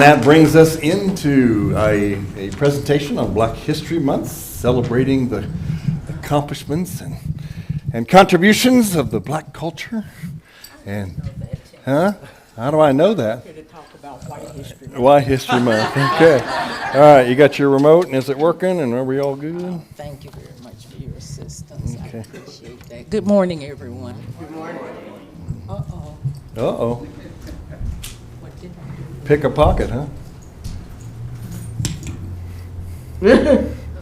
And that brings us into a presentation on Black History Month, celebrating the accomplishments and contributions of the black culture. And, huh? How do I know that? Here to talk about White History Month. White History Month, okay. All right, you got your remote, and is it working, and are we all good? Thank you very much for your assistance. Okay. I appreciate that. Good morning, everyone. Good morning. Uh-oh. Uh-oh. What did I do? Pick a pocket, huh?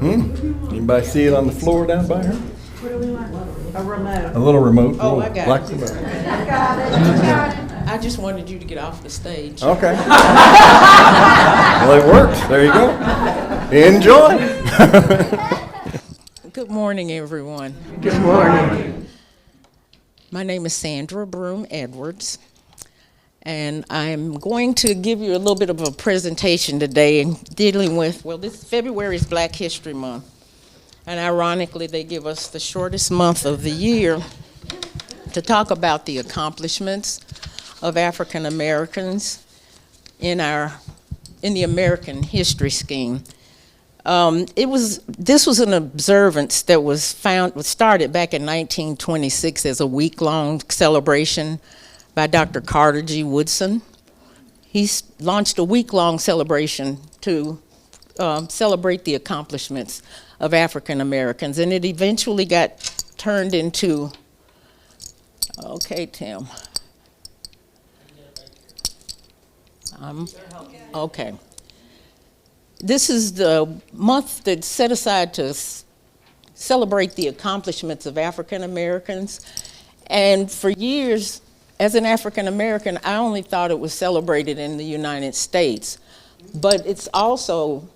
Anybody see it on the floor down by her? What do we want? A remote. A little remote. Oh, little I got black it. remote. I got it. I got it. I just wanted you to get off the stage. Okay. Well, it worked. There you go. Enjoy. Good morning, everyone. Good morning. My name is Sandra Broom Edwards, and I'm going to give you a little bit of a presentation today in dealing with, well, this February is Black History Month, and ironically, they give us the shortest month of the year to talk about the accomplishments of African Americans in the American history scheme. This was an observance that was started back in 1926 as a week-long celebration by Dr. Carter G. Woodson. He launched a week-long celebration to celebrate the accomplishments of African Americans, and it eventually got turned into, okay, Tim. Okay. This is the month that's set aside to celebrate the accomplishments of African Americans. And for years, as an African American, I only thought it was celebrated in the United States. But it's also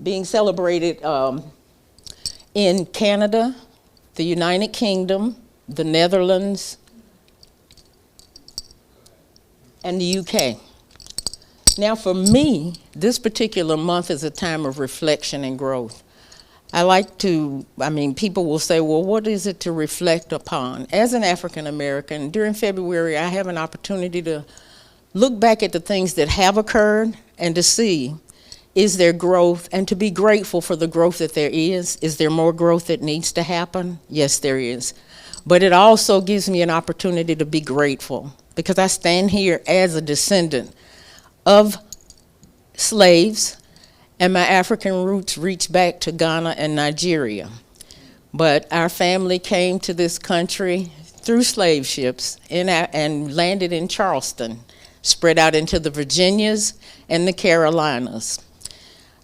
being celebrated in Canada, the United Kingdom, the Netherlands, and the UK. Now for me, this particular month is a time of reflection and growth. People will say, well, what is it to reflect upon? As an African American, during February, I have an opportunity to look back at the things that have occurred and to see, is there growth, and to be grateful for the growth that there is. Is there more growth that needs to happen? Yes, there is. But it also gives me an opportunity to be grateful, because I stand here as a descendant of slaves, and my African roots reach back to Ghana and Nigeria. But our family came to this country through slave ships and landed in Charleston, spread out into the Virginias and the Carolinas.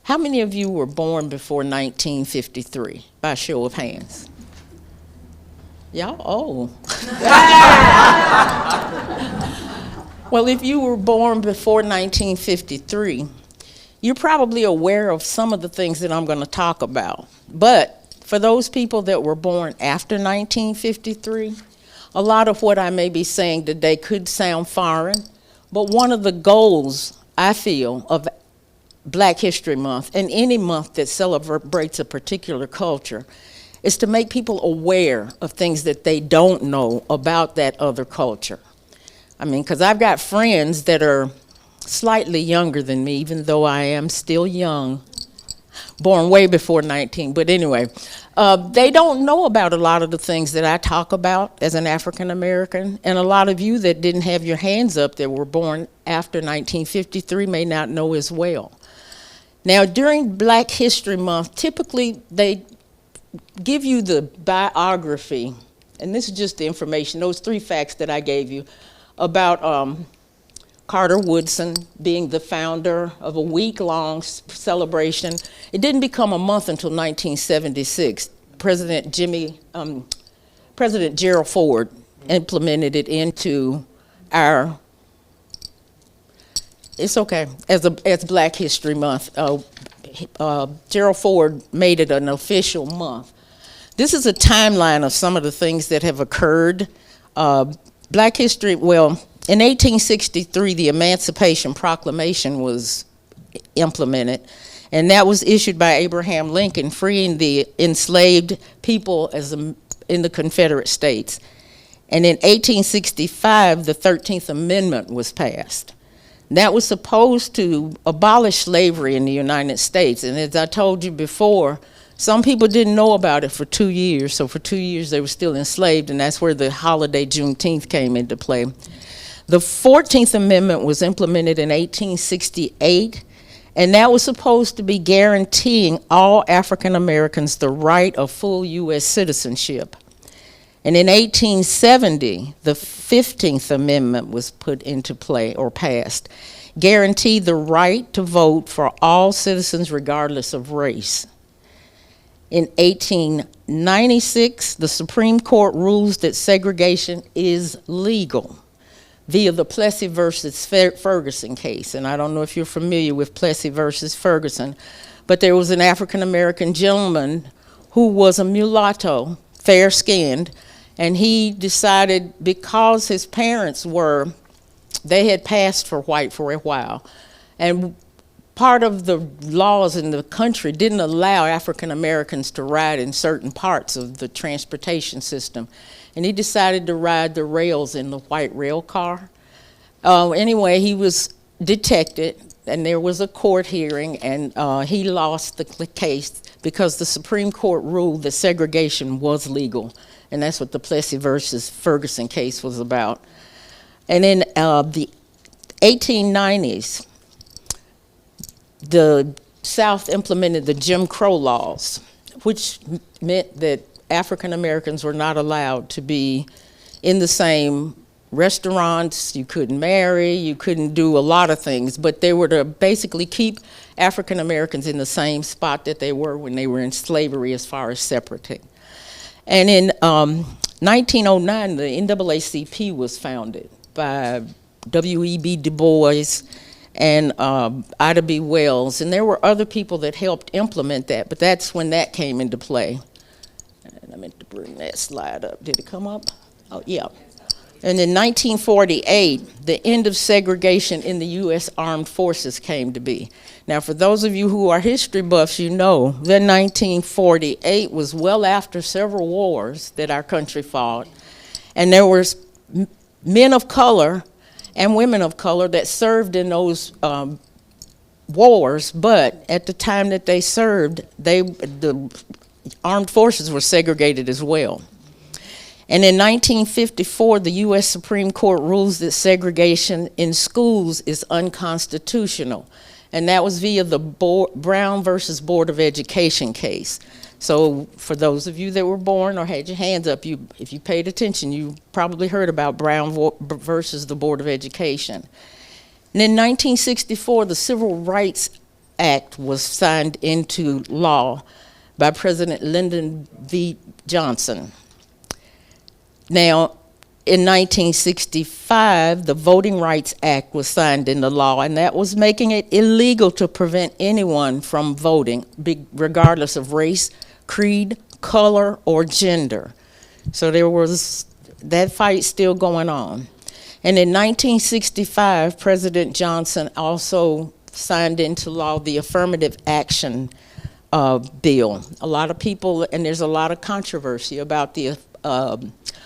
How many of you were born before 1953, by show of hands? Y'all old. Well, if you were born before 1953, you're probably aware of some of the things that I'm going to talk about. But for those people that were born after 1953, a lot of what I may be saying today could sound foreign. But one of the goals, I feel, of Black History Month, and any month that celebrates a particular culture, is to make people aware of things that they don't know about that other culture. Because I've got friends that are slightly younger than me, even though I am still young, born way before 19. But anyway, they don't know about a lot of the things that I talk about as an African American, and a lot of you that didn't have your hands up that were born after 1953 may not know as well. Now, during Black History Month, typically they give you the biography, and this is just the information, those 3 facts that I gave you, about Carter Woodson being the founder of a week-long celebration. It didn't become a month until 1976. President Gerald Ford implemented it into our, it's okay, as Black History Month. Gerald Ford made it an official month. This is a timeline of some of the things that have occurred. Black history, well, in 1863, the Emancipation Proclamation was implemented, and that was issued by Abraham Lincoln, freeing the enslaved people in the Confederate States. And in 1865, the 13th Amendment was passed. That was supposed to abolish slavery in the United States. And as I told you before, some people didn't know about it for 2 years. So for 2 years, they were still enslaved, and that's where the holiday Juneteenth came into play. The 14th Amendment was implemented in 1868, and that was supposed to be guaranteeing all African Americans the right of full U.S. citizenship. And in 1870, the 15th Amendment was put into play or passed, guaranteed the right to vote for all citizens regardless of race. In 1896, the Supreme Court rules that segregation is legal via the Plessy versus Ferguson case. And I don't know if you're familiar with Plessy versus Ferguson, but there was an African-American gentleman who was a mulatto, fair-skinned, and he decided, because his parents they had passed for white for a while, and part of the laws in the country didn't allow African Americans to ride in certain parts of the transportation system. And he decided to ride the rails in the white rail car. Anyway, he was detected, and there was a court hearing, and he lost the case because the Supreme Court ruled that segregation was legal. And that's what the Plessy versus Ferguson case was about. And in the 1890s, the South implemented the Jim Crow laws, which meant that African Americans were not allowed to be in the same restaurants. You couldn't marry, you couldn't do a lot of things, but they were to basically keep African Americans in the same spot that they were when they were in slavery as far as separating. And in 1909, the NAACP was founded by W.E.B. Du Bois and Ida B. Wells, and there were other people that helped implement that, but that's when that came into play. And I meant to bring that slide up. Did it come up? Oh, yeah. And in 1948, the end of segregation in the U.S. Armed Forces came to be. Now, for those of you who are history buffs, you know that 1948 was well after several wars that our country fought, and there were men of color and women of color that served in those wars, but at the time that they served, the armed forces were segregated as well. And in 1954, the U.S. Supreme Court rules that segregation in schools is unconstitutional. And that was via the Brown versus Board of Education case. So for those of you that were born or had your hands up, if you paid attention, you probably heard about Brown versus the Board of Education. And in 1964, the Civil Rights Act was signed into law by President Lyndon B. Johnson. Now, in 1965, the Voting Rights Act was signed into law, and that was making it illegal to prevent anyone from voting, regardless of race, creed, color, or gender. So there was that fight still going on. And in 1965, President Johnson also signed into law the Affirmative Action Bill. A lot of people, and there's a lot of controversy about the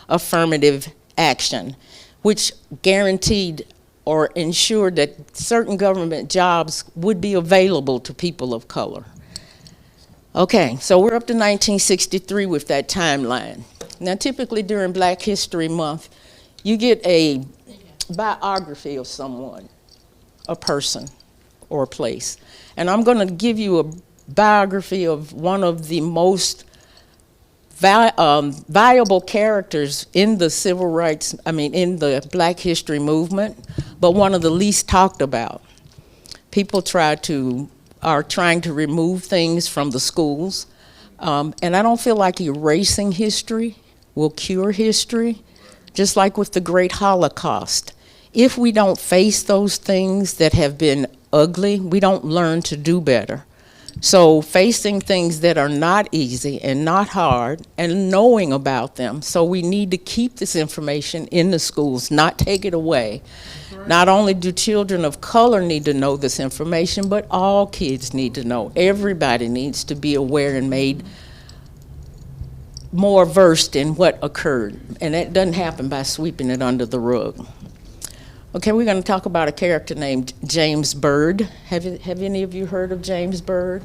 affirmative action, which guaranteed or ensured that certain government jobs would be available to people of color. Okay, so we're up to 1963 with that timeline. Now, typically during Black History Month, you get a biography of someone, a person, or a place. And I'm going to give you a biography of one of the most valuable characters in the civil rights, in the Black history movement, but one of the least talked about. People are trying to remove things from the schools, and I don't feel like erasing history will cure history, just like with the Great Holocaust. If we don't face those things that have been ugly, we don't learn to do better. So facing things that are not easy and not hard and knowing about them. So we need to keep this information in the schools, not take it away. Right. Not only do children of color need to know this information, but all kids need to know. Everybody needs to be aware and made more versed in what occurred. And that doesn't happen by sweeping it under the rug. Okay, we're going to talk about a character named James Byrd. Have any of you heard of James Byrd?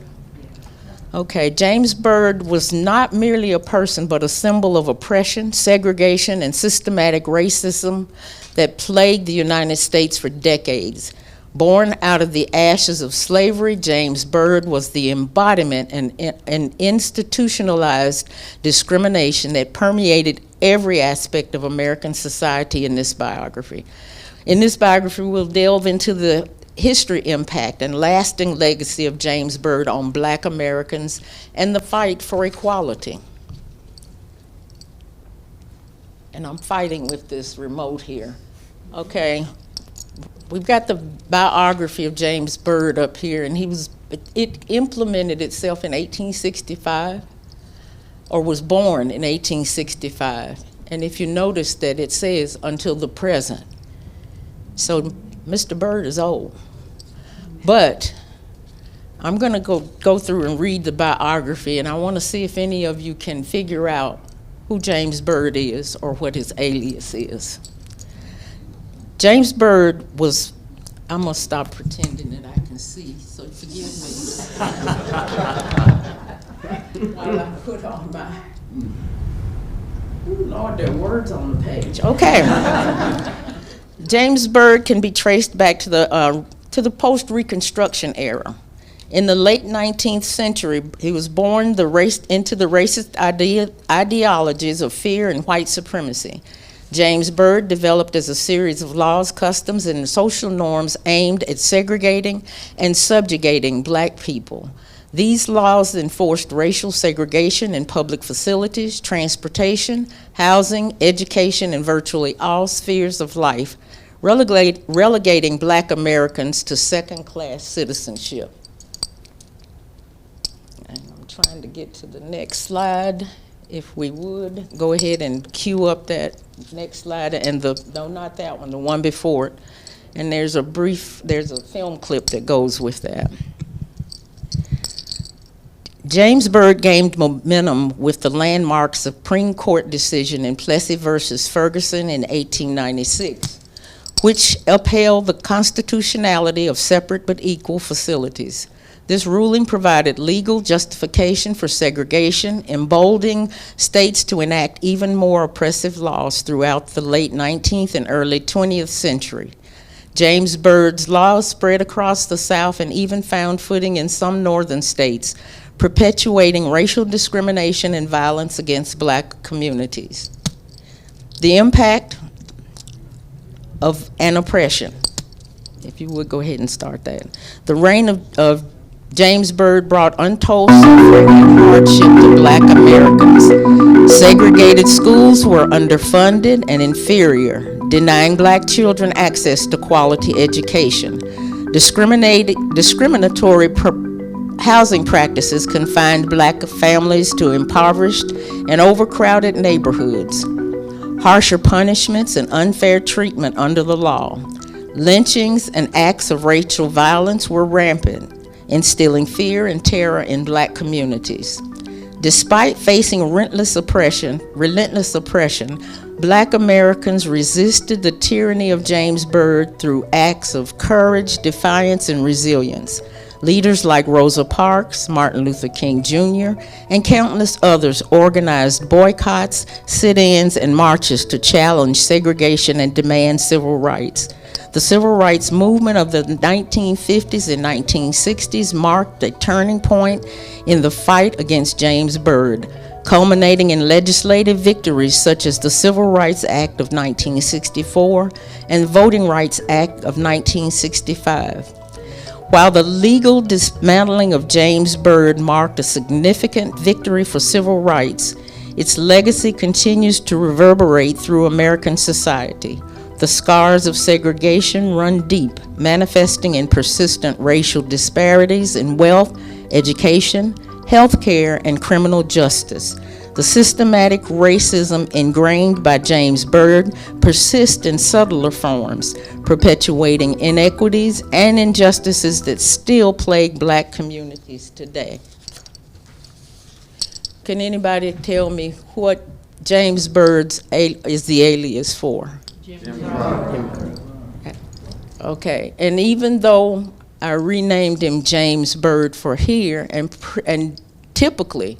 Okay, James Byrd was not merely a person, but a symbol of oppression, segregation, and systematic racism that plagued the United States for decades. Born out of the ashes of slavery, James Byrd was the embodiment and institutionalized discrimination that permeated every aspect of American society in this biography. In this biography, we'll delve into the history, impact, and lasting legacy of James Byrd on Black Americans and the fight for equality. And I'm fighting with this remote here. Okay, we've got the biography of James Byrd up here, and it implemented itself in 1865, or was born in 1865. And if you notice that it says until the present. So Mr. Byrd is old. But I'm going to go through and read the biography, and I want to see if any of you can figure out who James Byrd is or what his alias is. James Byrd was, I'm going to stop pretending that I can see, so forgive me. While I put on my, ooh, Lord, there are words on the page. Okay. James Byrd can be traced back to the post-Reconstruction era. In the late 19th century, he was born into the racist ideologies of fear and white supremacy. James Byrd developed as a series of laws, customs, and social norms aimed at segregating and subjugating Black people. These laws enforced racial segregation in public facilities, transportation, housing, education, and virtually all spheres of life, relegating Black Americans to second-class citizenship. And I'm trying to get to the next slide. If we would, go ahead and cue up that next slide, and no, not that one, the one before it. And there's a film clip that goes with that. James Byrd gained momentum with the landmark Supreme Court decision in Plessy versus Ferguson in 1896, which upheld the constitutionality of separate but equal facilities. This ruling provided legal justification for segregation, emboldening states to enact even more oppressive laws throughout the late 19th and early 20th century. James Byrd's laws spread across the South and even found footing in some northern states, perpetuating racial discrimination and violence against Black communities. The impact of an oppression. If you would go ahead and start that. The reign of James Byrd brought untold suffering and hardship to Black Americans. Segregated schools were underfunded and inferior, denying Black children access to quality education. Discriminatory housing practices confined Black families to impoverished and overcrowded neighborhoods. Harsher punishments and unfair treatment under the law. Lynchings and acts of racial violence were rampant, instilling fear and terror in Black communities. Despite facing relentless oppression, Black Americans resisted the tyranny of James Byrd through acts of courage, defiance, and resilience. Leaders like Rosa Parks, Martin Luther King Jr., and countless others organized boycotts, sit-ins, and marches to challenge segregation and demand civil rights. The civil rights movement of the 1950s and 1960s marked a turning point in the fight against James Byrd, culminating in legislative victories such as the Civil Rights Act of 1964 and the Voting Rights Act of 1965. While the legal dismantling of James Byrd marked a significant victory for civil rights, its legacy continues to reverberate through American society. The scars of segregation run deep, manifesting in persistent racial disparities in wealth, education, healthcare, and criminal justice. The systematic racism ingrained by James Byrd persists in subtler forms, perpetuating inequities and injustices that still plague Black communities today. Can anybody tell me what James Bird's is the alias for? Jim Crow. Okay, and even though I renamed him James Byrd for here, and typically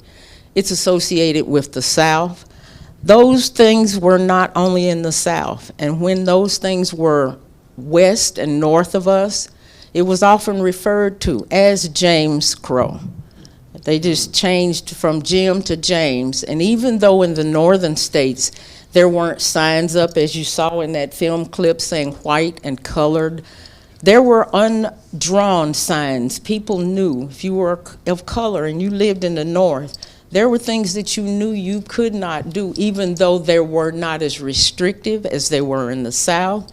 it's associated with the South, those things were not only in the South. And when those things were west and north of us, it was often referred to as James Crow. They just changed from Jim to James. And even though in the northern states there weren't signs up, as you saw in that film clip, saying white and colored, there were undrawn signs. People knew if you were of color and you lived in the north, there were things that you knew you could not do, even though they were not as restrictive as they were in the South.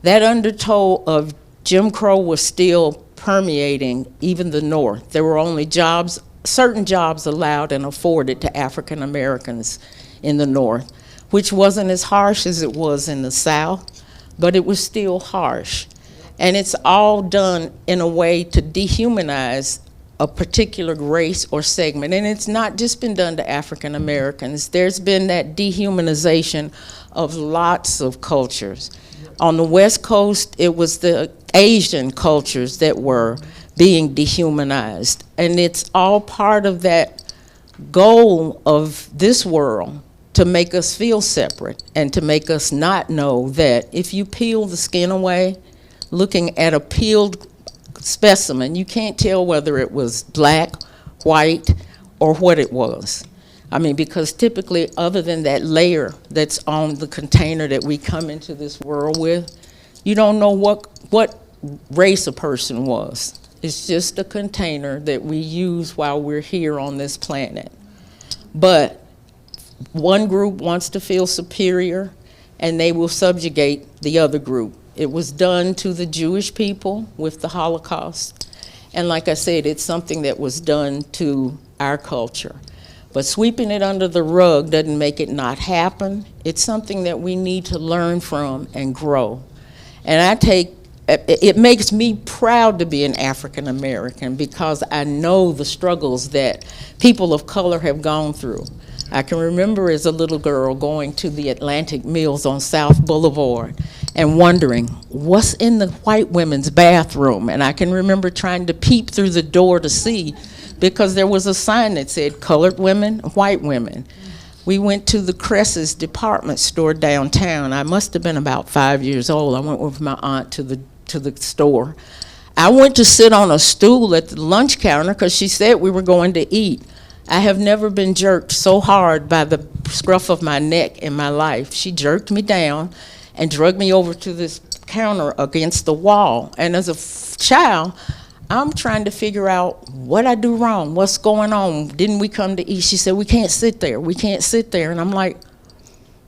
That undertow of Jim Crow was still permeating even the North. There were only jobs, certain jobs allowed and afforded to African Americans in the North, which wasn't as harsh as it was in the South, but it was still harsh. And it's all done in a way to dehumanize a particular race or segment. And it's not just been done to African Americans. There's been that dehumanization of lots of cultures. On the West Coast, it was the Asian cultures that were being dehumanized. And it's all part of that goal of this world to make us feel separate and to make us not know that if you peel the skin away, looking at a peeled specimen, you can't tell whether it was black, white, or what it was. I mean, because typically, other than that layer that's on the container that we come into this world with, you don't know what race a person was. It's just a container that we use while we're here on this planet. But one group wants to feel superior, and they will subjugate the other group. It was done to the Jewish people with the Holocaust. And like I said, it's something that was done to our culture. But sweeping it under the rug doesn't make it not happen. It's something that we need to learn from and grow. And it makes me proud to be an African American because I know the struggles that people of color have gone through. I can remember as a little girl going to the Atlantic Mills on South Boulevard and wondering, what's in the white women's bathroom? And I can remember trying to peep through the door to see, because there was a sign that said colored women, white women. We went to the Cress's department store downtown. I must have been about 5 years old. I went with my aunt to the store. I went to sit on a stool at the lunch counter because she said we were going to eat. I have never been jerked so hard by the scruff of my neck in my life. She jerked me down and dragged me over to this counter against the wall. And as a child, I'm trying to figure out what I do wrong, what's going on. Didn't we come to eat? She said, we can't sit there, we can't sit there. And I'm like,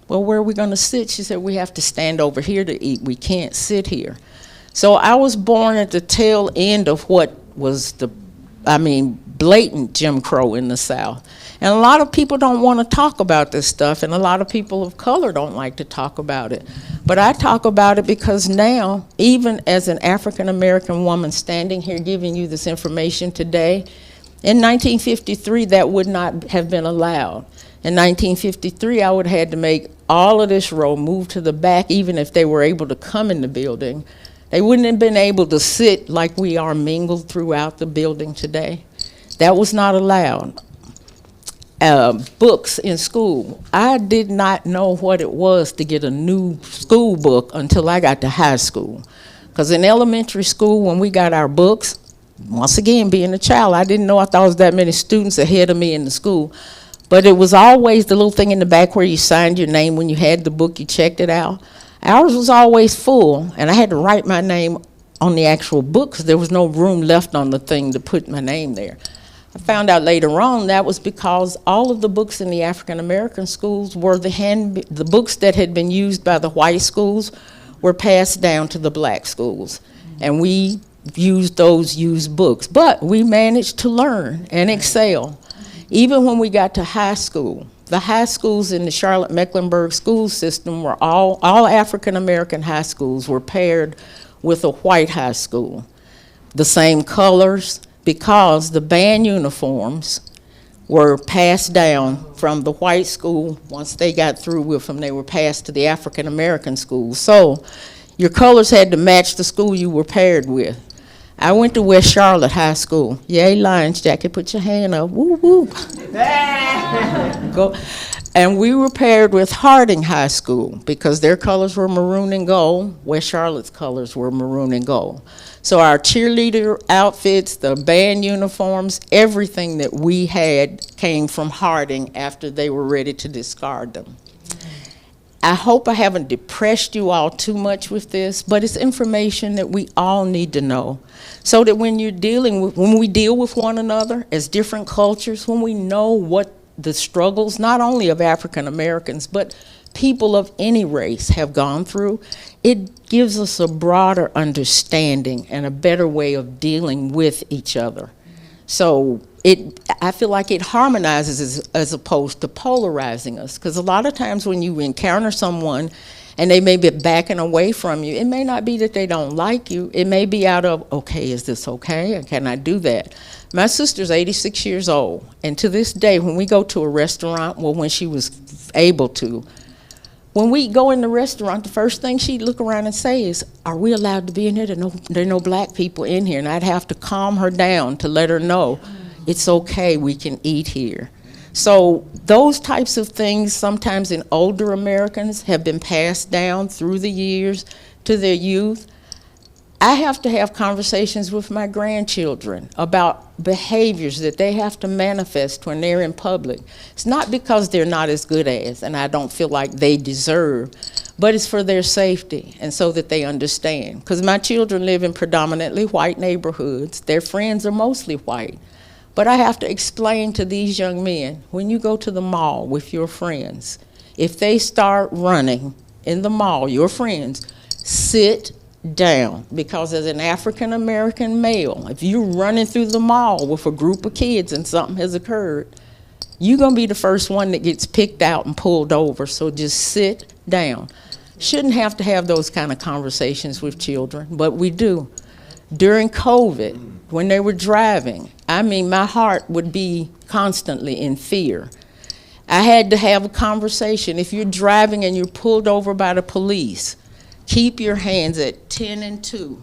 well, where are we gonna sit? She said, we have to stand over here to eat, we can't sit here. So I was born at the tail end of what was blatant Jim Crow in the South. And a lot of people don't want to talk about this stuff, and a lot of people of color don't like to talk about it. But I talk about it because now, even as an African American woman standing here giving you this information today, in 1953 that would not have been allowed. In 1953 I would have had to make all of this row move to the back, even if they were able to come in the building. They wouldn't have been able to sit like we are mingled throughout the building today. That was not allowed. Books in school. I did not know what it was to get a new school book until I got to high school. Because in elementary school, when we got our books, once again, being a child, I didn't know I thought there was that many students ahead of me in the school. But it was always the little thing in the back where you signed your name when you had the book, you checked it out. Ours was always full, and I had to write my name on the actual book because there was no room left on the thing to put my name there. I found out later on that was because all of the books in the African American schools were the books that had been used by the white schools were passed down to the black schools. And we used those used books. But we managed to learn and excel. Even when we got to high school, the high schools in the Charlotte-Mecklenburg school system were all African American high schools were paired with a white high school. The same colors, because the band uniforms were passed down from the white school. Once they got through with them, they were passed to the African American school. So your colors had to match the school you were paired with. I went to West Charlotte High School. Yay, Lions Jacket, put your hand up. Woo, woo. Go. And we were paired with Harding High School because their colors were maroon and gold. West Charlotte's colors were maroon and gold. So our cheerleader outfits, the band uniforms, everything that we had came from Harding after they were ready to discard them. I hope I haven't depressed you all too much with this, but it's information that we all need to know. So that when we deal with one another as different cultures, when we know what the struggles, not only of African Americans, but people of any race have gone through, it gives us a broader understanding and a better way of dealing with each other. So I feel like it harmonizes as opposed to polarizing us, because a lot of times when you encounter someone and they may be backing away from you, it may not be that they don't like you. It may be out of, okay, is this okay? Can I do that? My sister's 86 years old, and to this day, when we go to a restaurant, well, when she was able to, when we go in the restaurant, the first thing she'd look around and say is, are we allowed to be in here? There are no black people in here. And I'd have to calm her down to let her know it's okay, we can eat here. So those types of things, sometimes in older Americans, have been passed down through the years to their youth. I have to have conversations with my grandchildren about behaviors that they have to manifest when they're in public. It's not because they're not as good as, and I don't feel like they deserve, but it's for their safety and so that they understand. Because my children live in predominantly white neighborhoods. Their friends are mostly white. But I have to explain to these young men, when you go to the mall with your friends, if they start running in the mall, your friends, sit down. Because as an African American male, if you're running through the mall with a group of kids and something has occurred, you're going to be the first one that gets picked out and pulled over. So just sit down. Shouldn't have to have those kind of conversations with children, but we do. During COVID, when they were driving, I mean, my heart would be constantly in fear. I had to have a conversation. If you're driving and you're pulled over by the police, keep your hands at 10 and 2.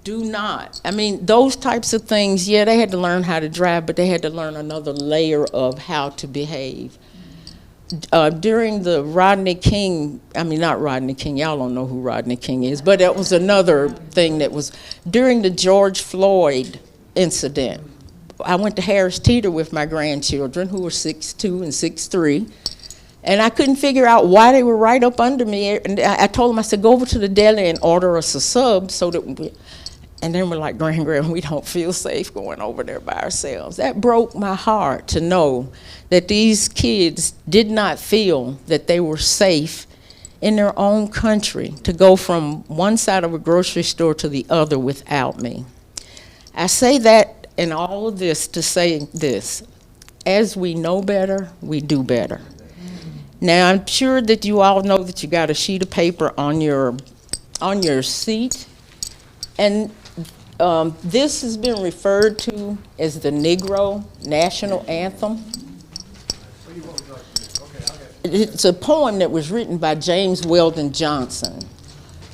Do not. I mean, those types of things, yeah, they had to learn how to drive, but they had to learn another layer of how to behave. During the Rodney King, not Rodney King, y'all don't know who Rodney King is, but that was another thing that was, during the George Floyd incident, I went to Harris Teeter with my grandchildren who were 6'2" and 6'3", and I couldn't figure out why they were right up under me. And I told them, I said, go over to the deli and order us a sub so that and then we're like, Grand, we don't feel safe going over there by ourselves. That broke my heart to know that these kids did not feel that they were safe in their own country to go from one side of a grocery store to the other without me. I say that in all of this to say this: as we know better, we do better. Now, I'm sure that you all know that you got a sheet of paper on your seat, and this has been referred to as the Negro National Anthem. It's a poem that was written by James Weldon Johnson,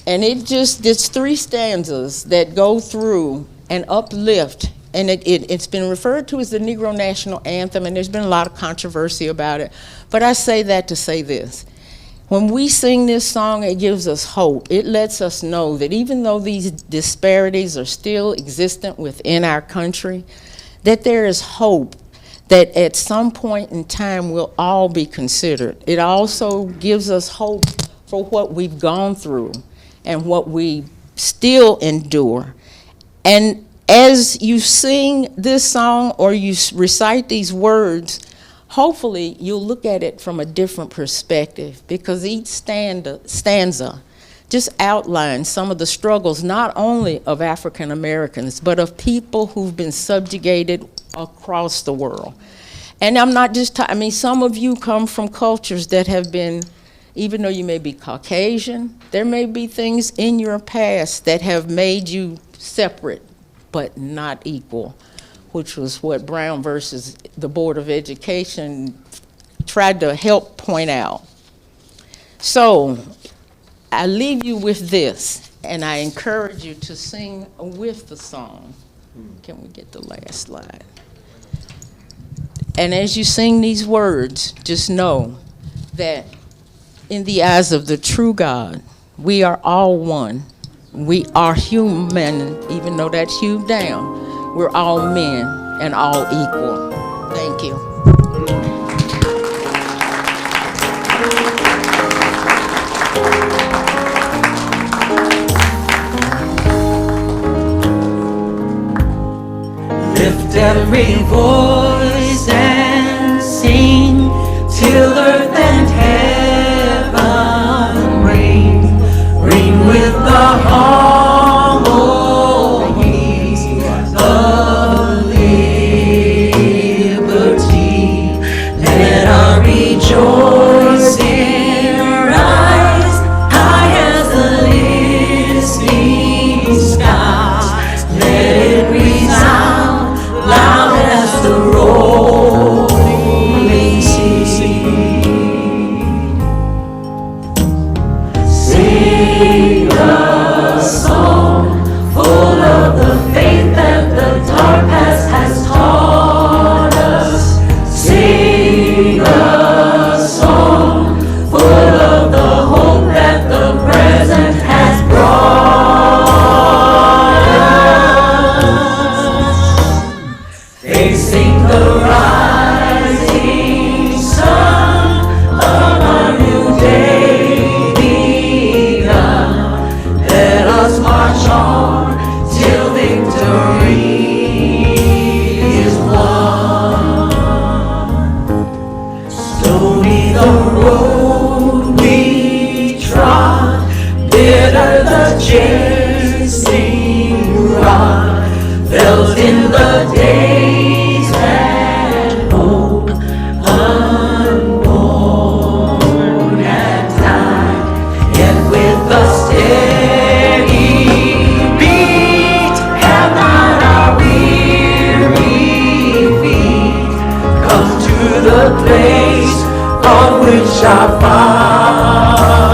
and it's 3 stanzas that go through and uplift, and it's been referred to as the Negro National Anthem, and there's been a lot of controversy about it, but I say that to say this. When we sing this song, it gives us hope. It lets us know that even though these disparities are still existent within our country, that there is hope that at some point in time we'll all be considered. It also gives us hope for what we've gone through and what we still endure. And as you sing this song or you recite these words, hopefully you'll look at it from a different perspective, because each stanza just outlines some of the struggles not only of African Americans, but of people who've been subjugated across the world. And I'm not just some of you come from cultures that have been, even though you may be Caucasian, there may be things in your past that have made you separate but not equal. which was what Brown versus the Board of Education tried to help point out. So I leave you with this, and I encourage you to sing with the song. Can we get the last slide? And as you sing these words, just know that in the eyes of the true God, we are all one. We are human, even though that's hewed down. We're all men and all equal. Thank you. Lift every voice and sing till earth and heaven ring. Ring with the harmonies of liberty. Let our rejoicing rise high as the listening skies. Let it resound loud as the rolling sea. Sing a song full of the faith that the dark past has taught us. Sing a song full of the hope that the present has brought us. Facing the rising sun of our new day begun. Let us march on till victory is won. Stony the road we trod, bitter the chasing rod, felt in the days that hope unborn had died. Yet with a steady beat have not our weary feet come to the place on which our fathers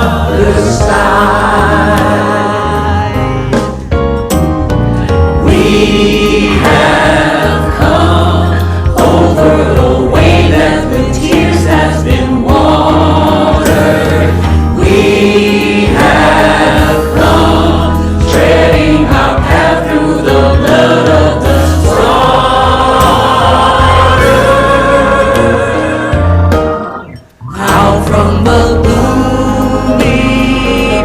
died. We have come over the way that with tears has been watered. We have come treading our path through the blood of the slaughter. Out from the gloomy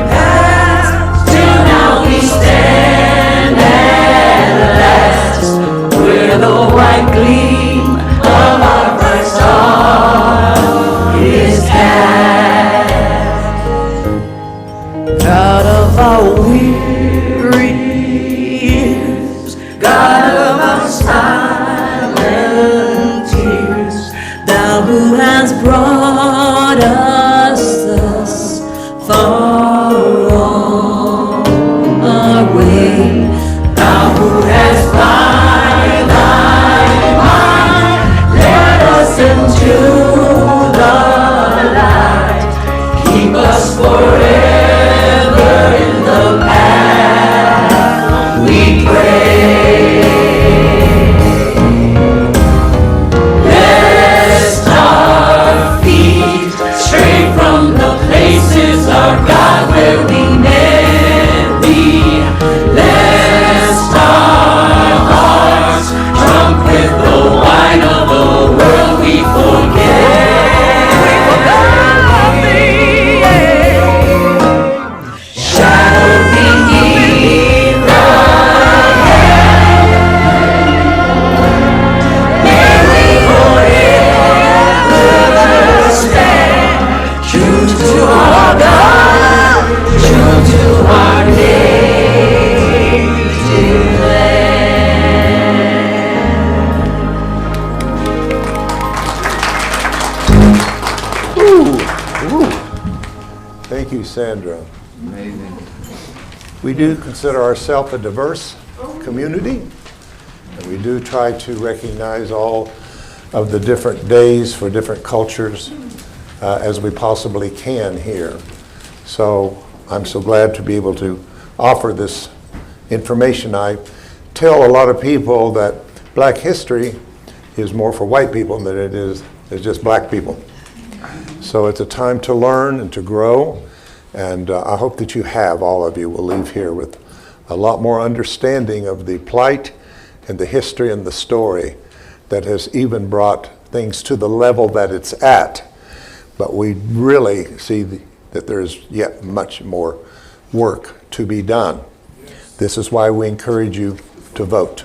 past till now we stand at last, where the white gleam of our bright star is cast. God of our weary years, God of our silent tears, thou who hast brought us thus far on our way, thou who hast by thy might led us into the light. Keep us forever in the path we pray. Lest our feet stray from the places our God where we met thee. Lest our hearts, drunk with the wine of the world, we forget. We forgot thee. Shadow beneath the head, may we forever stand true to our God, true to our native land. Thank you, Sandra. We do consider ourselves a diverse community. And we do try to recognize all of the different days for different cultures as we possibly can here. So I'm so glad to be able to offer this information. I tell a lot of people that Black history is more for white people than it is just black people. So it's a time to learn and to grow, and I hope that you have, all of you will leave here with a lot more understanding of the plight and the history and the story that has even brought things to the level that it's at. But we really see that there's yet much more work to be done. This is why we encourage you to vote.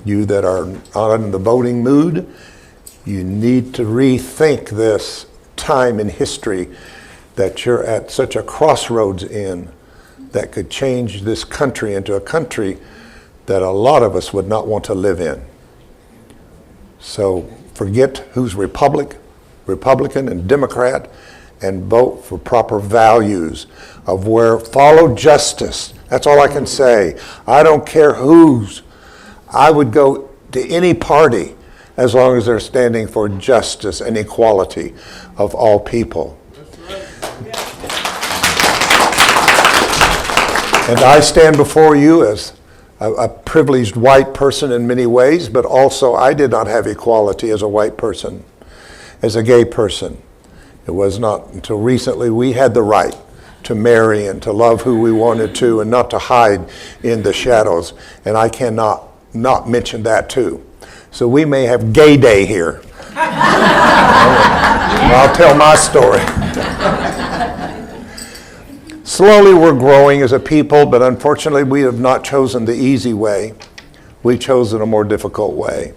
You that are not in the voting mood, you need to rethink this time in history that you're at such a crossroads in that could change this country into a country that a lot of us would not want to live in. So forget who's Republican and Democrat, and vote for proper values of where follow justice. That's all I can say. I don't care whose. I would go to any party as long as they're standing for justice and equality of all people. And I stand before you as a privileged white person in many ways, but also I did not have equality as a white person, as a gay person. It was not until recently we had the right to marry and to love who we wanted to and not to hide in the shadows. And I cannot not mention that too. So we may have gay day here. I'll tell my story. Slowly we're growing as a people, but unfortunately we have not chosen the easy way. We've chosen a more difficult way.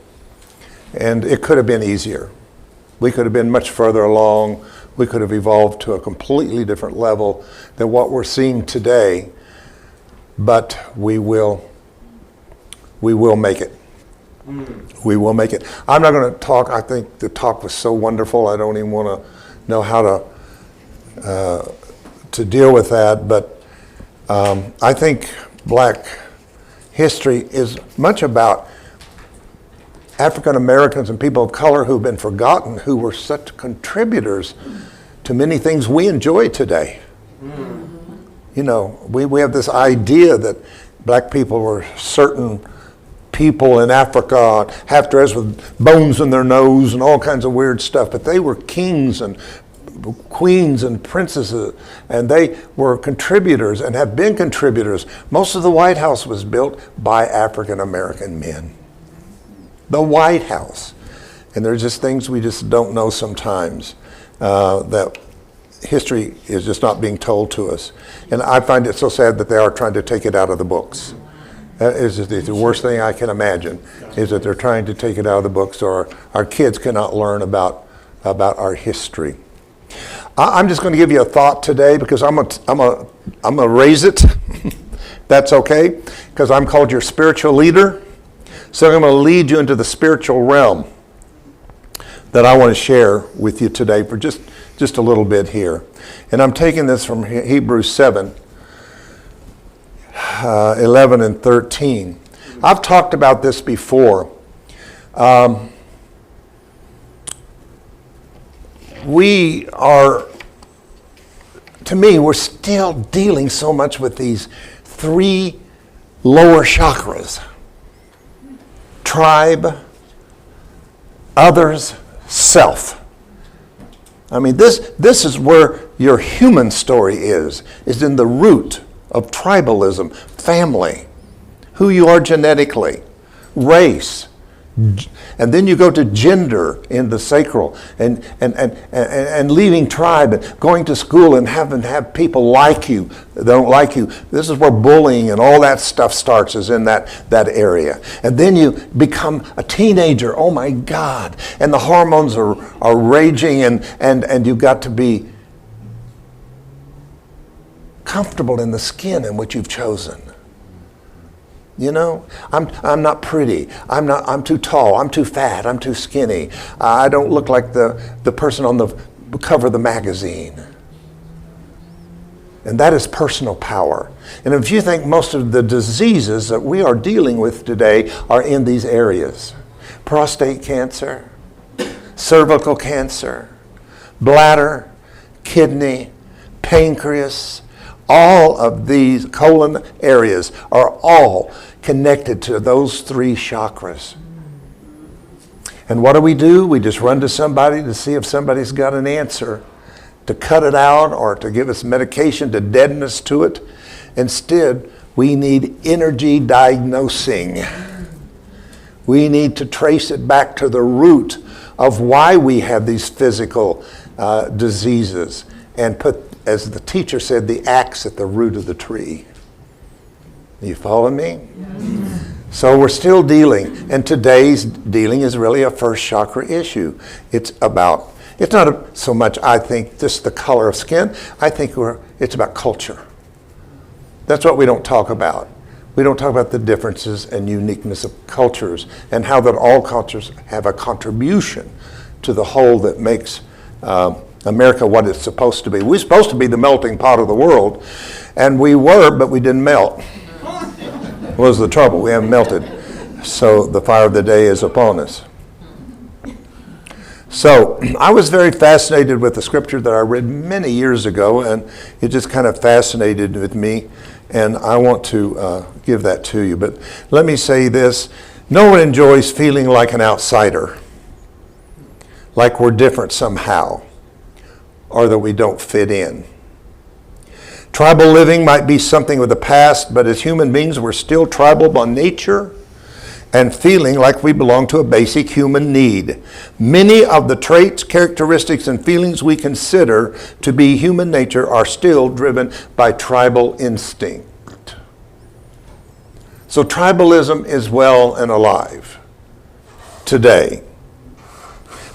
And it could have been easier. We could have been much further along. We could have evolved to a completely different level than what we're seeing today, but we will make it. We will make it. I'm not going to talk. I think the talk was so wonderful. I don't even want to know how to deal with that, but I think Black history is much about African Americans and people of color who've been forgotten, who were such contributors to many things we enjoy today. You know, we have this idea that black people were certain people in Africa, half dressed with bones in their nose and all kinds of weird stuff, but they were kings and queens and princesses, and they were contributors and have been contributors. Most of the White House was built by African American men. The White House. And there's just things we just don't know sometimes, that history is just not being told to us. And I find it so sad that they are trying to take it out of the books. That is just the worst thing I can imagine, is that they're trying to take it out of the books, or our kids cannot learn about our history. I'm just going to give you a thought today, because I'm gonna raise it. That's okay, because I'm called your spiritual leader. So I'm going to lead you into the spiritual realm that I want to share with you today for just a little bit here. And I'm taking this from Hebrews 7, 11 and 13. I've talked about this before. We're still dealing so much with these three lower chakras. Tribe, others, self. I mean, this is where your human story is in the root of tribalism, family, who you are genetically, race, and then you go to gender in the sacral, and leaving tribe, and going to school and have people like you, that don't like you. This is where bullying and all that stuff starts, is in that area. And then you become a teenager, oh my God, and the hormones are raging, and you've got to be comfortable in the skin in which you've chosen. You know, I'm not pretty. I'm too tall. I'm too fat. I'm too skinny. I don't look like the person on the cover of the magazine. And that is personal power. And if you think most of the diseases that we are dealing with today are in these areas, prostate cancer, cervical cancer, bladder, kidney, pancreas, all of these colon areas are all connected to those three chakras. And what do? We just run to somebody to see if somebody's got an answer to cut it out or to give us medication to deaden us to it. Instead, we need energy diagnosing. We need to trace it back to the root of why we have these physical diseases and put, as the teacher said, the axe at the root of the tree. You follow me? Yes. So we're still dealing, and today's dealing is really a first chakra issue. It's not so much, I think, just the color of skin. I think it's about culture. That's what we don't talk about. We don't talk about the differences and uniqueness of cultures and how that all cultures have a contribution to the whole that makes America what it's supposed to be. We're supposed to be the melting pot of the world, and we were, but we didn't melt. What was the trouble? We haven't melted. So the fire of the day is upon us. So I was very fascinated with the scripture that I read many years ago, and it just kind of fascinated with me, and I want to give that to you. But let me say this. No one enjoys feeling like an outsider, like we're different somehow, or that we don't fit in. Tribal living might be something of the past, but as human beings, we're still tribal by nature and feeling like we belong to a basic human need. Many of the traits, characteristics, and feelings we consider to be human nature are still driven by tribal instinct. So tribalism is well and alive today.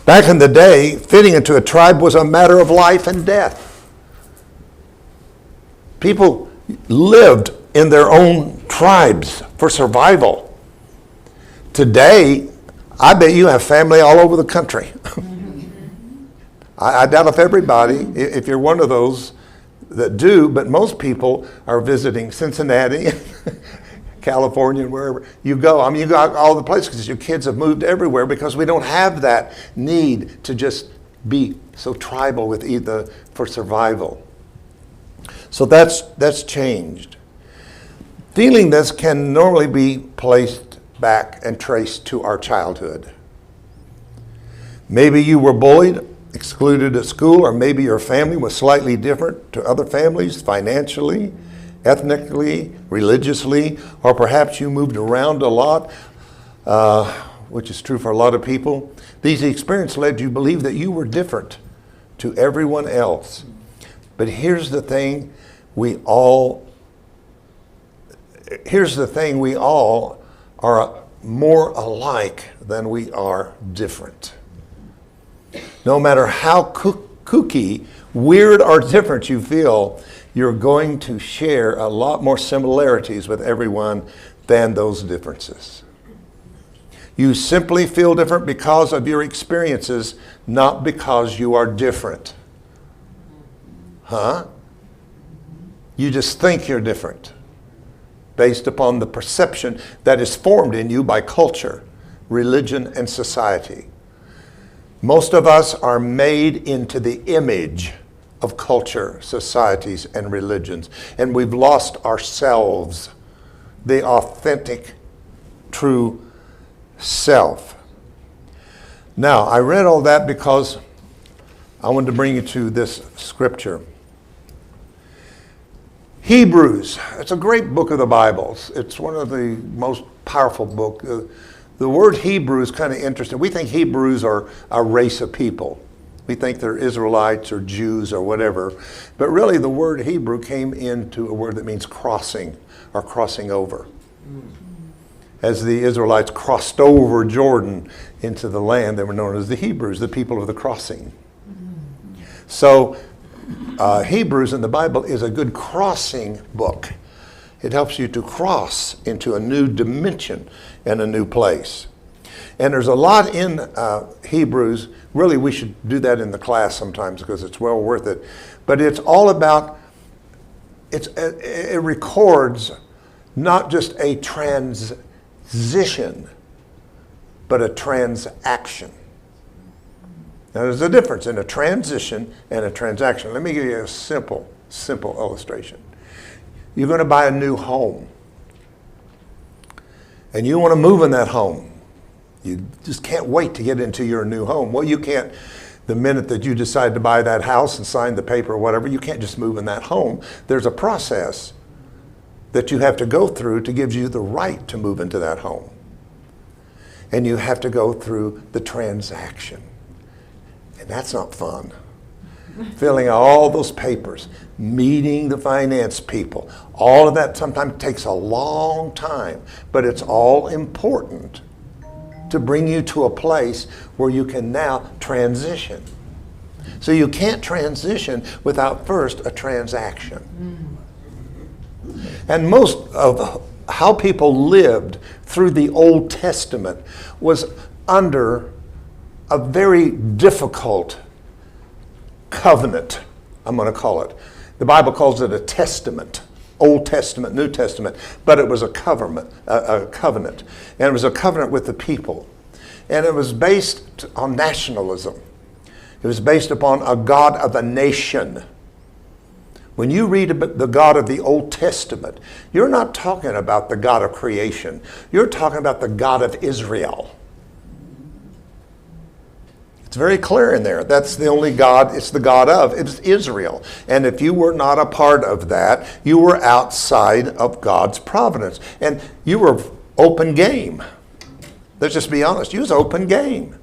Back in the day, fitting into a tribe was a matter of life and death. People lived in their own tribes for survival. Today, I bet you have family all over the country. I doubt if everybody, if you're one of those that do, but most people are visiting Cincinnati, California, wherever you go. I mean, you go all the places because your kids have moved everywhere because we don't have that need to just be so tribal with either for survival. So that's changed. Feeling this can normally be placed back and traced to our childhood. Maybe you were bullied, excluded at school, or maybe your family was slightly different to other families financially, ethnically, religiously, or perhaps you moved around a lot, which is true for a lot of people. These experiences led you to believe that you were different to everyone else. But here's the thing, we all are more alike than we are different. No matter how kooky, weird, or different you feel, you're going to share a lot more similarities with everyone than those differences. You simply feel different because of your experiences, not because you are different. Huh? You just think you're different based upon the perception that is formed in you by culture, religion, and society. Most of us are made into the image of culture, societies, and religions, and we've lost ourselves, the authentic, true self. Now, I read all that because I wanted to bring you to this scripture. Hebrews, it's a great book of the Bible. It's one of the most powerful books. The word Hebrew is kind of interesting. We think Hebrews are a race of people. We think they're Israelites or Jews or whatever. But really the word Hebrew came into a word that means crossing or crossing over. As the Israelites crossed over Jordan into the land, they were known as the Hebrews, the people of the crossing. So Hebrews in the Bible is a good crossing book. It helps you to cross into a new dimension and a new place. And there's a lot in Hebrews. Really, we should do that in the class sometimes because it's well worth it. But it's all about it records not just a transition, but a transaction. Now, there's a difference in a transition and a transaction. Let me give you a simple illustration. You're going to buy a new home, and you want to move in that home. You just can't wait to get into your new home. Well, you can't, the minute that you decide to buy that house and sign the paper or whatever, you can't just move in that home. There's a process that you have to go through to give you the right to move into that home. And you have to go through the transaction. And that's not fun. Filling out all those papers, meeting the finance people, all of that sometimes takes a long time, but it's all important to bring you to a place where you can now transition. So you can't transition without first a transaction. And most of how people lived through the Old Testament was under a very difficult covenant, I'm going to call it. The Bible calls it a testament, Old Testament, New Testament, but it was a covenant. And it was a covenant with the people. And it was based on nationalism. It was based upon a God of a nation. When you read about the God of the Old Testament, you're not talking about the God of creation. You're talking about the God of Israel. It's very clear in there. That's the only God, it's the God of, it's Israel. And if you were not a part of that, you were outside of God's providence. And you were open game. Let's just be honest, you was open game.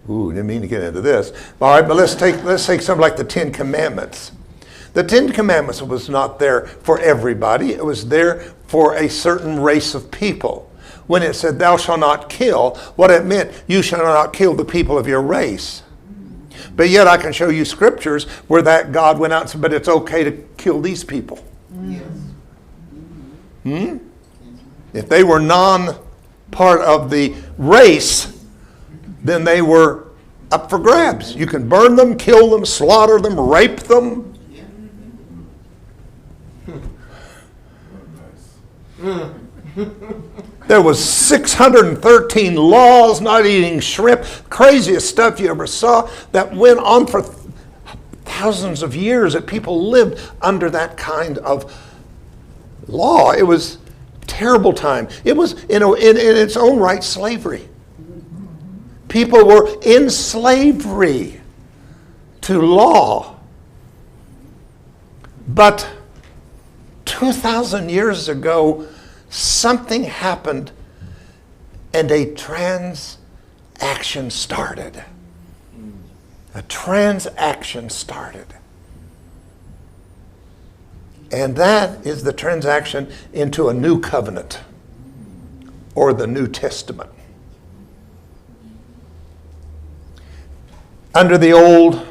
Ooh, didn't mean to get into this. All right, but let's take something like the Ten Commandments. The Ten Commandments was not there for everybody. It was there for a certain race of people. When it said, thou shalt not kill, what it meant, you shall not kill the people of your race. But yet I can show you scriptures where that God went out and said, but it's okay to kill these people. Yes. If they were non-part of the race, then they were up for grabs. You can burn them, kill them, slaughter them, rape them. There was 613 laws, not eating shrimp, craziest stuff you ever saw that went on for thousands of years, that people lived under that kind of law. It was a terrible time. It was in its own right slavery. People were in slavery to law. But 2,000 years ago, something happened and a transaction started. A transaction started. And that is the transaction into a new covenant or the New Testament. Under the old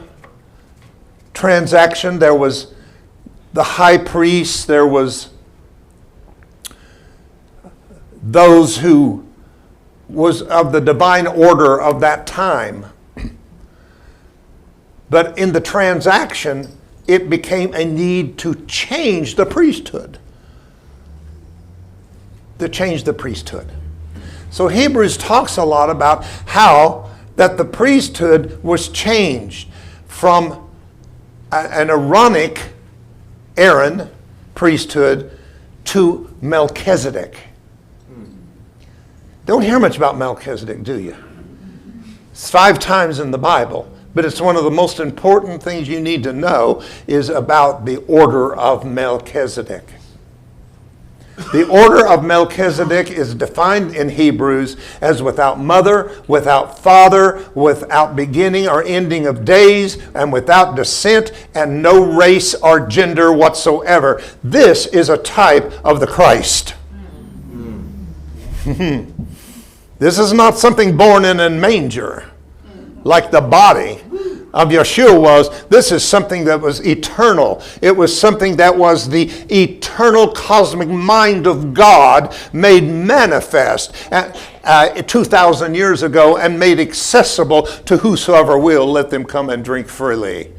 transaction, there was the high priest, there was those who was of the divine order of that time. But in the transaction, it became a need to change the priesthood. To change the priesthood. So Hebrews talks a lot about how that the priesthood was changed from an Aaronic Aaron priesthood to Melchizedek. Don't hear much about Melchizedek, do you? It's 5 times in the Bible, but it's one of the most important things you need to know is about the order of Melchizedek. The order of Melchizedek is defined in Hebrews as without mother, without father, without beginning or ending of days, and without descent, and no race or gender whatsoever. This is a type of the Christ. This is not something born in a manger, like the body of Yeshua was. This is something that was eternal. It was something that was the eternal cosmic mind of God made manifest 2,000 years ago and made accessible to whosoever will. Let them come and drink freely.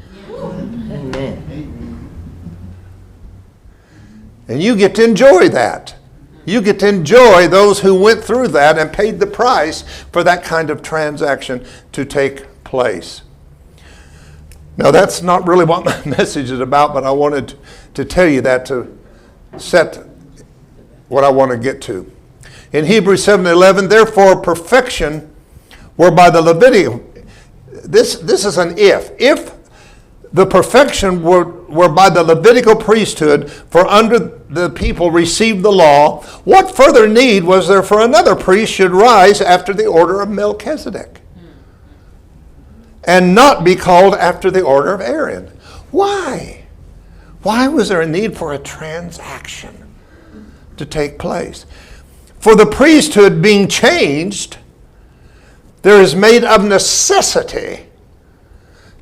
And you get to enjoy that. You get to enjoy those who went through that and paid the price for that kind of transaction to take place. Now, that's not really what my message is about, but I wanted to tell you that to set what I want to get to. In Hebrews 7:11, therefore perfection whereby the Levitical, this is an if. If the perfection were by the Levitical priesthood, for under the people received the law, what further need was there for another priest should rise after the order of Melchizedek, and not be called after the order of Aaron? Why? Why was there a need for a transaction to take place? For the priesthood being changed, there is made of necessity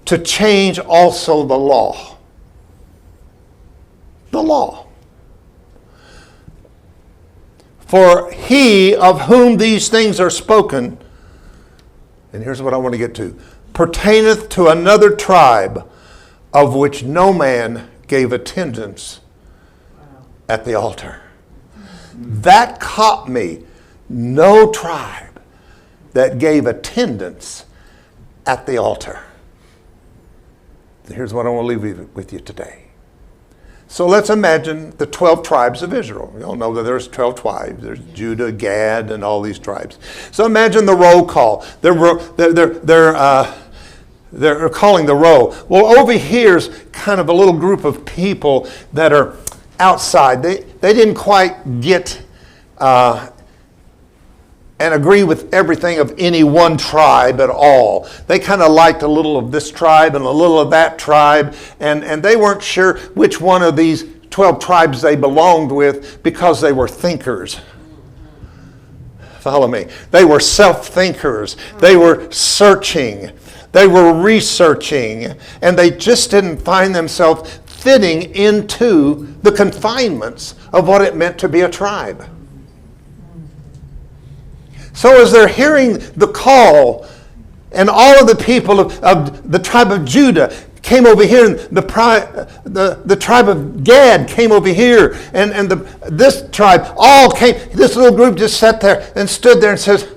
to change also the law. The law. For he of whom these things are spoken, and here's what I want to get to, pertaineth to another tribe, of which no man gave attendance at the altar. That caught me. No tribe that gave attendance at the altar. Here's what I want to leave with you today. So let's imagine the 12 tribes of Israel. We all know that there's 12 tribes. There's Judah, Gad, and all these tribes. So imagine the roll call. They're calling the roll. Well, over here's kind of a little group of people that are outside. They didn't quite get and agree with everything of any one tribe at all. They kind of liked a little of this tribe and a little of that tribe, and they weren't sure which one of these 12 tribes they belonged with because they were thinkers. Follow me. They were self-thinkers. They were searching. They were researching, and they just didn't find themselves fitting into the confinements of what it meant to be a tribe. So as they're hearing the call, and all of the people of the tribe of Judah came over here, and the tribe of Gad came over here, and this tribe all came. This little group just sat there and stood there and says,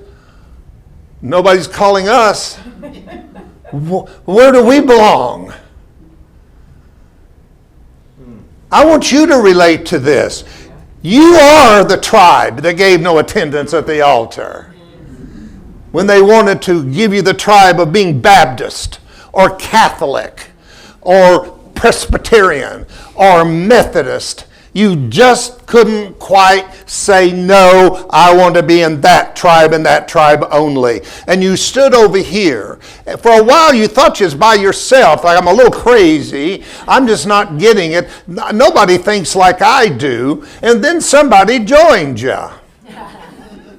nobody's calling us. Where do we belong? I want you to relate to this. You are the tribe that gave no attendance at the altar when they wanted to give you the tribe of being Baptist or Catholic or Presbyterian or Methodist. You just couldn't quite say, no, I want to be in that tribe and that tribe only. And you stood over here. For a while you thought you was by yourself, like I'm a little crazy. I'm just not getting it. Nobody thinks like I do. And then somebody joined you.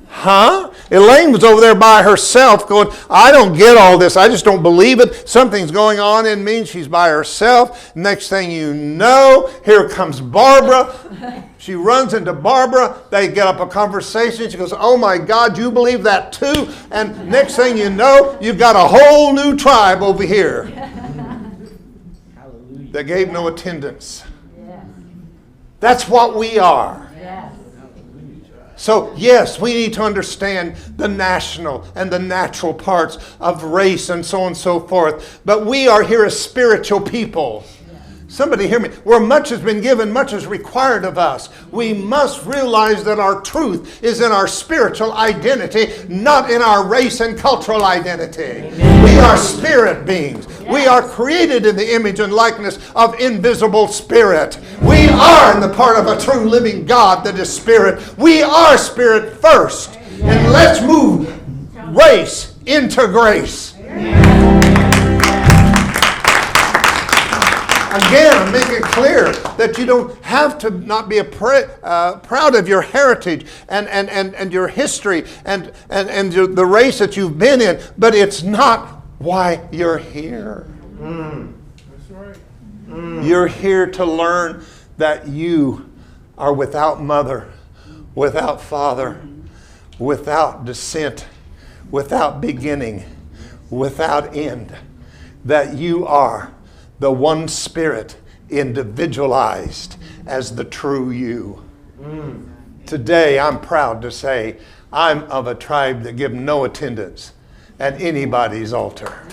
Huh? Elaine was over there by herself going, I don't get all this. I just don't believe it. Something's going on in me. She's by herself. Next thing you know, here comes Barbara. She runs into Barbara. They get up a conversation. She goes, oh my God, you believe that too? And next thing you know, you've got a whole new tribe over here that gave no attendance. That's what we are. So, yes, we need to understand the national and the natural parts of race and so on and so forth. But we are here as spiritual people. Somebody hear me. Where much has been given, much is required of us. We must realize that our truth is in our spiritual identity, not in our race and cultural identity. We are spirit beings. We are created in the image and likeness of invisible spirit. We are in the part of a true living God that is spirit. We are spirit first. And let's move race into grace. Again, I'm making it clear that you don't have to not be proud of your heritage and your history and the race that you've been in, but it's not why you're here. That's right. You're here to learn that you are without mother, without father, without descent, without beginning, without end, that you are the one spirit, individualized as the true you. Today, I'm proud to say I'm of a tribe that give no attendance at anybody's altar.